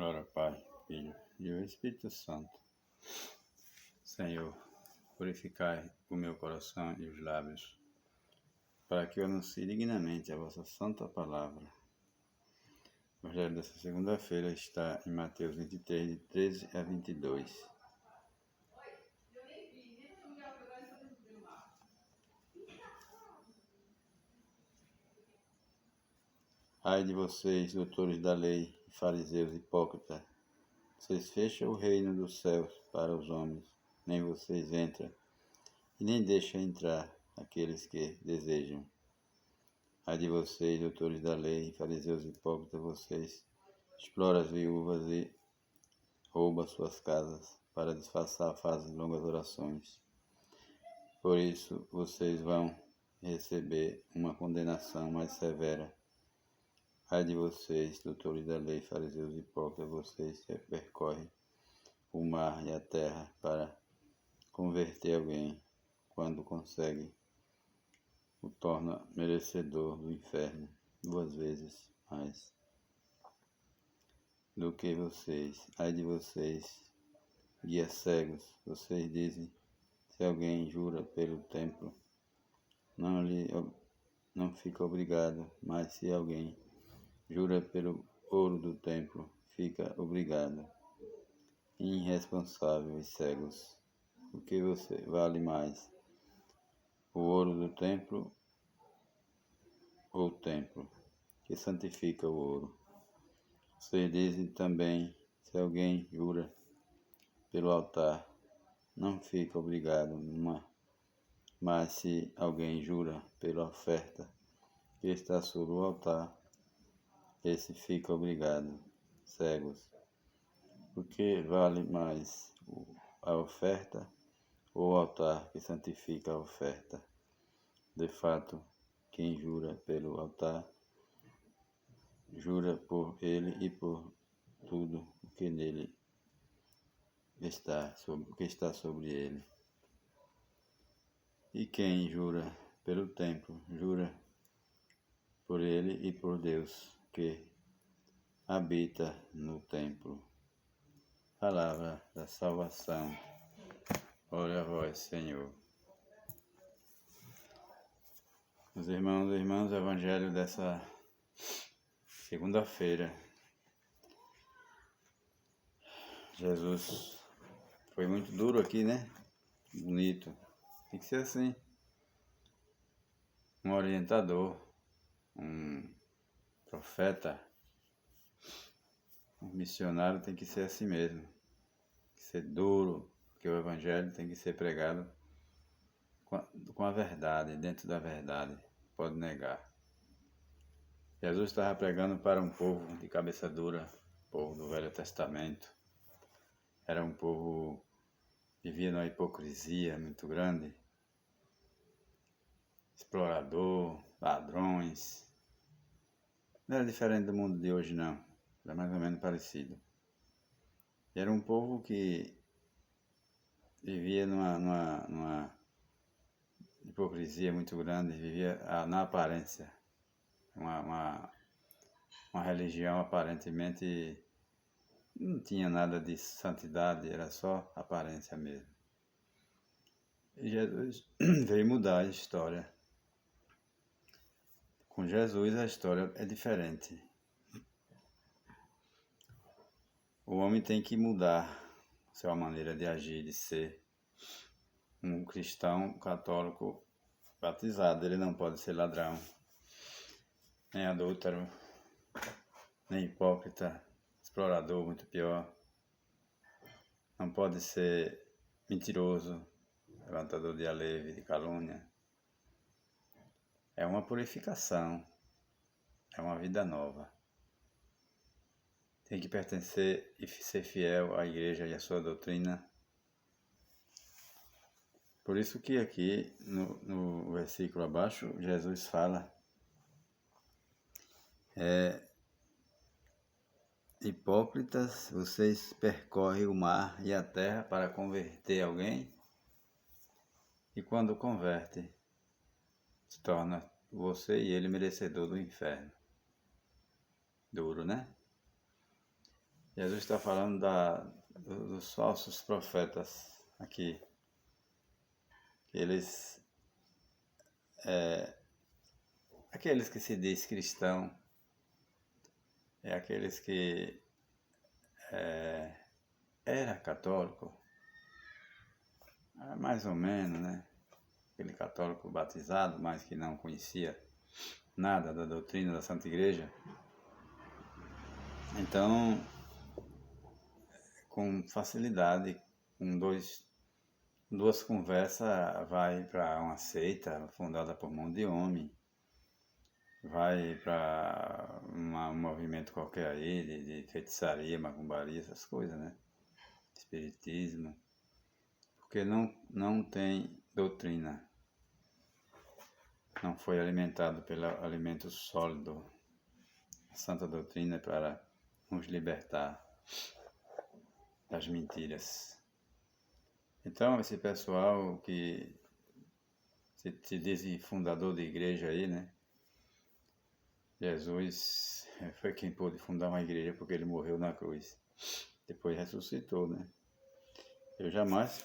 Glória ao Pai, Filho e ao Espírito Santo. Senhor, purificai o meu coração e os lábios, para que eu anuncie dignamente a vossa santa palavra. O Evangelho dessa segunda-feira está em Mateus 23, de 13 a 22. Ai de vocês, doutores da lei, fariseus hipócritas, vocês fecham o reino dos céus para os homens, nem vocês entram, e nem deixam entrar aqueles que desejam. Ai de vocês, doutores da lei, fariseus hipócritas, vocês exploram as viúvas e roubam suas casas para disfarçar, fazem longas orações. Por isso, vocês vão receber uma condenação mais severa. Ai de vocês, doutores da lei, fariseus hipócritas, vocês percorrem o mar e a terra para converter alguém. Quando conseguem, o torna merecedor do inferno 2 vezes mais do que vocês. Ai de vocês, guias cegos, vocês dizem: se alguém jura pelo templo, não fica obrigado, mas se alguém jura pelo ouro do templo, fica obrigado. Irresponsáveis e cegos, o que você vale mais? O ouro do templo ou o templo que santifica o ouro? Vocês dizem também: se alguém jura pelo altar, não fica obrigado, mas se alguém jura pela oferta que está sobre o altar, esse fica obrigado. Cegos, o que vale mais, a oferta ou o altar que santifica a oferta? De fato, quem jura pelo altar, jura por ele e por tudo o que nele está, o que está sobre ele. E quem jura pelo templo, jura por ele e por Deus que habita no templo. Palavra da salvação. Glória a vós, Senhor. Meus irmãos e irmãs, o Evangelho dessa segunda-feira. Jesus foi muito duro aqui, né? Bonito. Tem que ser assim. Um orientador, um profeta, um missionário tem que ser assim mesmo. Tem que ser duro, porque o Evangelho tem que ser pregado com a verdade, dentro da verdade. Pode negar. Jesus estava pregando para um povo de cabeça dura, povo do Velho Testamento. Era um povo que vivia numa hipocrisia muito grande. Explorador, ladrões. Não era diferente do mundo de hoje, não. Era mais ou menos parecido. E era um povo que vivia numa hipocrisia muito grande, vivia na aparência. Uma religião aparentemente não tinha nada de santidade, era só aparência mesmo. E Jesus veio mudar a história. Com Jesus a história é diferente. O homem tem que mudar sua maneira de agir, de ser um cristão católico batizado. Ele não pode ser ladrão, nem adúltero, nem hipócrita, explorador, muito pior. Não pode ser mentiroso, levantador de aleve, de calúnia. É uma purificação, é uma vida nova. Tem que pertencer e ser fiel à igreja e à sua doutrina. Por isso que aqui no versículo abaixo, Jesus fala: hipócritas, vocês percorrem o mar e a terra para converter alguém, e quando converte, se torna você e ele merecedor do inferno. Duro, né? Jesus está falando dos falsos profetas aqui. Eles, aqueles que se diz cristão, aqueles que era católico, mais ou menos, né? Aquele católico batizado, mas que não conhecia nada da doutrina da Santa Igreja. Então, com facilidade, com duas conversas, vai para uma seita fundada por mão de homem, vai para um movimento qualquer aí de feitiçaria, macumbaria, essas coisas, né? Espiritismo, porque não tem doutrina, não foi alimentado pelo alimento sólido. A santa doutrina é para nos libertar das mentiras. Então, esse pessoal que se diz fundador de igreja aí, né? Jesus foi quem pôde fundar uma igreja porque ele morreu na cruz. Depois ressuscitou, né? Eu jamais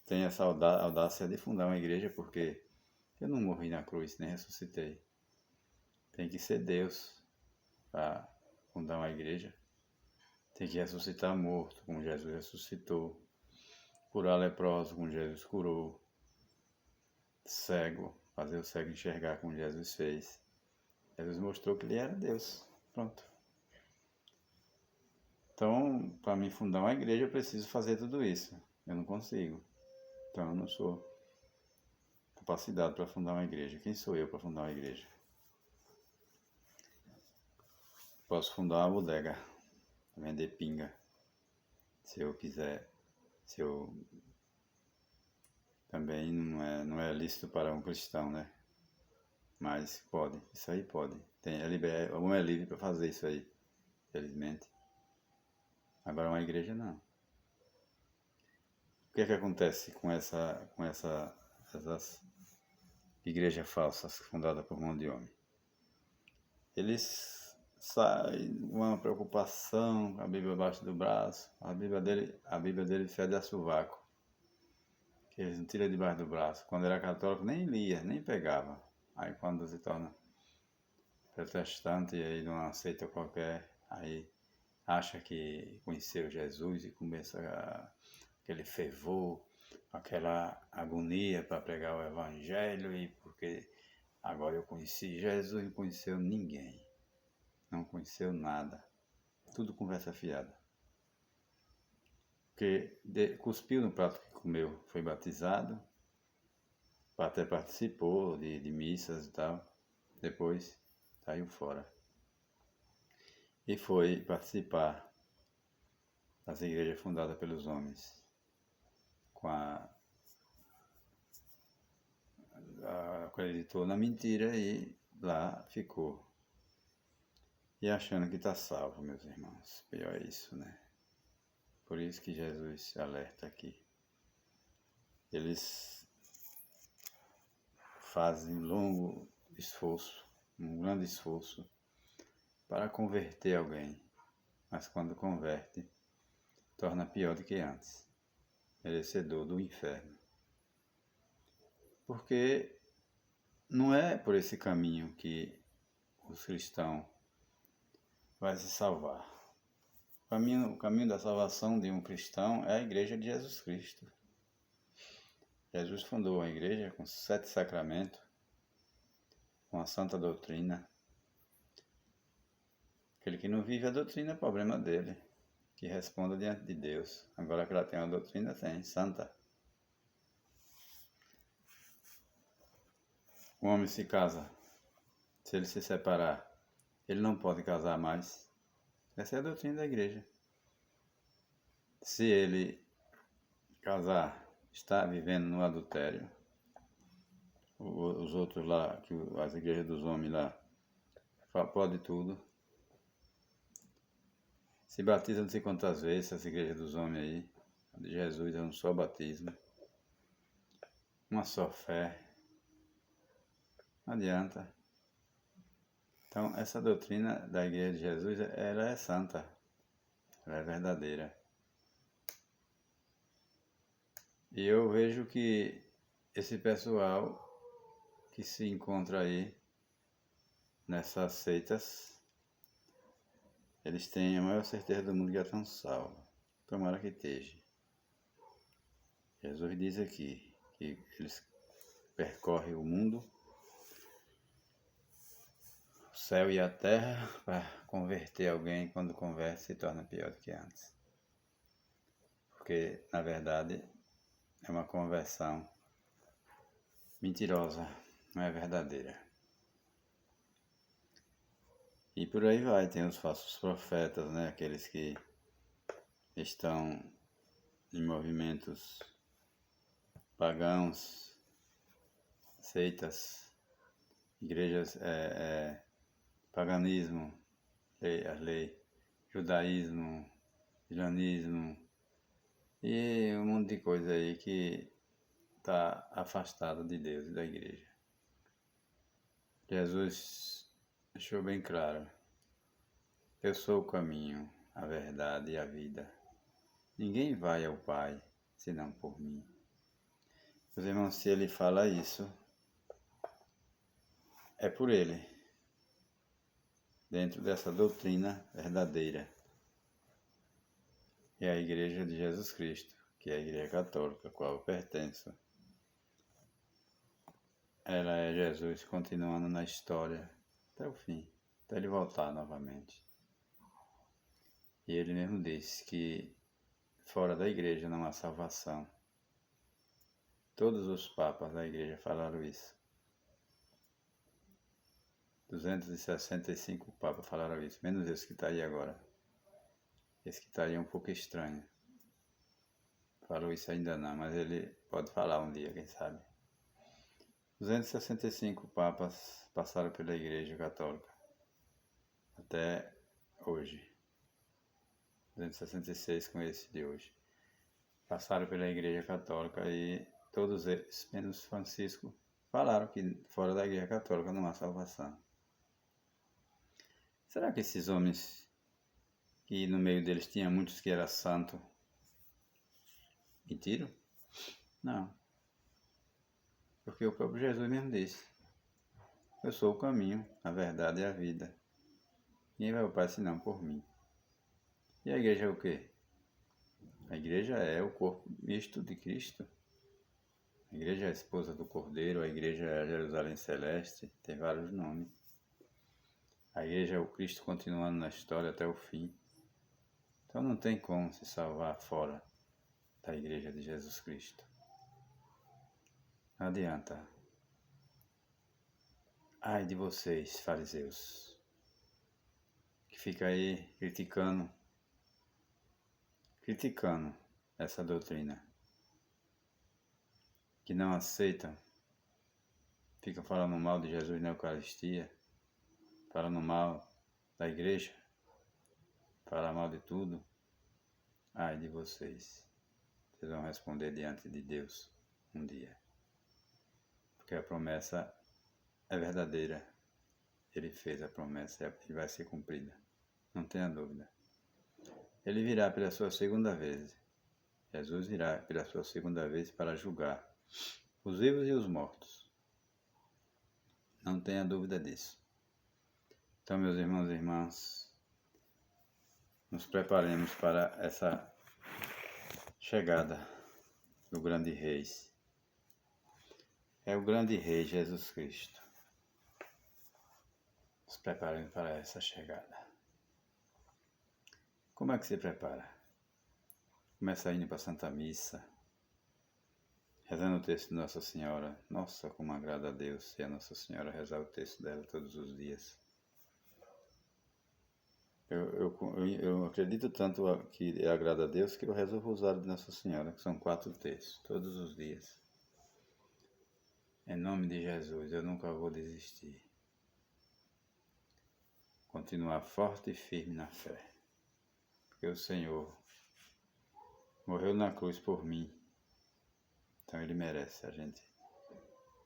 tenho essa audácia de fundar uma igreja porque eu não morri na cruz, nem ressuscitei. Tem que ser Deus para fundar uma igreja. Tem que ressuscitar morto, como Jesus ressuscitou. Curar leproso, como Jesus curou. Cego, fazer o cego enxergar, como Jesus fez. Jesus mostrou que ele era Deus. Pronto. Então, para mim fundar uma igreja, eu preciso fazer tudo isso. Eu não consigo. Então, eu não sou capacitado para fundar uma igreja. Quem sou eu para fundar uma igreja? Posso fundar uma bodega, vender pinga, se eu quiser. Se eu também não é lícito para um cristão, né? Mas pode, isso aí pode. O homem é livre para fazer isso aí, felizmente. Agora uma igreja não. O que é que acontece com essas igrejas falsas fundadas por mão de homem? Eles saem com uma preocupação, a Bíblia abaixo do braço, a Bíblia dele fede a sovaco. Que eles não tiram debaixo do braço. Quando era católico nem lia, nem pegava. Aí quando se torna protestante e aí não aceita qualquer, aí acha que conheceu Jesus e começa aquele fervor, aquela agonia para pregar o evangelho, e porque agora eu conheci Jesus e não conheceu ninguém, não conheceu nada, tudo conversa fiada. Porque cuspiu no prato que comeu, foi batizado, até participou de missas e tal, depois saiu fora. E foi participar das igrejas fundadas pelos homens, acreditou na mentira e lá ficou. E achando que está salvo, meus irmãos. Pior é isso, né? Por isso que Jesus alerta aqui. Eles fazem um longo esforço, um grande esforço, para converter alguém. Mas quando converte, torna pior do que antes, merecedor do inferno. Porque não é por esse caminho que os cristãos vão se salvar. O caminho da salvação de um cristão é a igreja de Jesus Cristo. Jesus fundou a igreja com 7 sacramentos, com a santa doutrina. Aquele que não vive a doutrina é problema dele, que responda diante de Deus. Agora que ela tem uma doutrina, tem, santa. O homem se casa, se ele se separar, ele não pode casar mais. Essa é a doutrina da igreja. Se ele casar, está vivendo no adultério, os outros lá, as igrejas dos homens lá, pode tudo. Se batiza não sei quantas vezes, as igrejas dos homens aí. A de Jesus é um só batismo, uma só fé. Não adianta. Então, essa doutrina da igreja de Jesus, ela é santa. ela é verdadeira. E eu vejo que esse pessoal que se encontra aí nessas seitas, eles têm a maior certeza do mundo que já estão salvos. Tomara que esteja. Jesus diz aqui que eles percorrem o mundo, o céu e a terra, para converter alguém. Quando converte, se torna pior do que antes. Porque, na verdade, é uma conversão mentirosa, não é verdadeira. E por aí vai, tem os falsos profetas, né? Aqueles que estão em movimentos pagãos, seitas, igrejas, paganismo, a lei, judaísmo, islamismo e um monte de coisa aí que está afastado de Deus e da igreja. Jesus deixou bem claro: eu sou o caminho, a verdade e a vida. Ninguém vai ao Pai senão por mim. Meus irmãos, se ele fala isso, é por ele, dentro dessa doutrina verdadeira. E a Igreja de Jesus Cristo, que é a Igreja Católica, a qual eu pertenço, ela é Jesus continuando na história até o fim, até ele voltar novamente. E ele mesmo disse que fora da igreja não há salvação. Todos os papas da igreja falaram isso. 265 papas falaram isso, menos esse que está aí agora. Esse que está aí é um pouco estranho. Falou isso ainda não, mas ele pode falar um dia, quem sabe. 265 papas passaram pela Igreja Católica até hoje. 266 com esse de hoje. Passaram pela Igreja Católica e todos eles, menos Francisco, falaram que fora da Igreja Católica não há salvação. Será que esses homens, que no meio deles tinha muitos que eram santos, mentiram? Não. Porque o próprio Jesus mesmo disse: eu sou o caminho, a verdade e a vida. Ninguém vai ao Pai senão por mim. E a igreja é o quê? A igreja é o corpo misto de Cristo. A igreja é a esposa do Cordeiro, a igreja é a Jerusalém Celeste, tem vários nomes. A igreja é o Cristo continuando na história até o fim. Então não tem como se salvar fora da igreja de Jesus Cristo. Não adianta. Ai de vocês, fariseus, que fica aí criticando essa doutrina, que não aceitam, ficam falando mal de Jesus na Eucaristia, falando mal da igreja, falam mal de tudo. Ai de vocês, vocês vão responder diante de Deus um dia, porque a promessa é verdadeira. Ele fez a promessa e vai ser cumprida, não tenha dúvida. Ele virá pela sua segunda vez. Jesus virá pela sua segunda vez para julgar os vivos e os mortos. Não tenha dúvida disso. Então, meus irmãos e irmãs, nos preparemos para essa chegada do grande Rei. É o grande Rei Jesus Cristo. Nos preparemos para essa chegada. Como é que se prepara? Começa indo para a Santa Missa, rezando o texto de Nossa Senhora. Nossa, como agrada a Deus se a Nossa Senhora rezar o texto dela todos os dias. Eu acredito tanto que agrada a Deus que eu rezo o Rosário de Nossa Senhora, que são 4 textos, todos os dias. Em nome de Jesus, eu nunca vou desistir. Continuar forte e firme na fé. Porque o Senhor morreu na cruz por mim. Então Ele merece a gente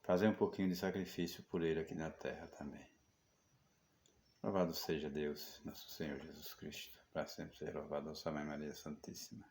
fazer um pouquinho de sacrifício por Ele aqui na terra também. Louvado seja Deus, nosso Senhor Jesus Cristo, para sempre ser louvado, nossa Mãe Maria Santíssima.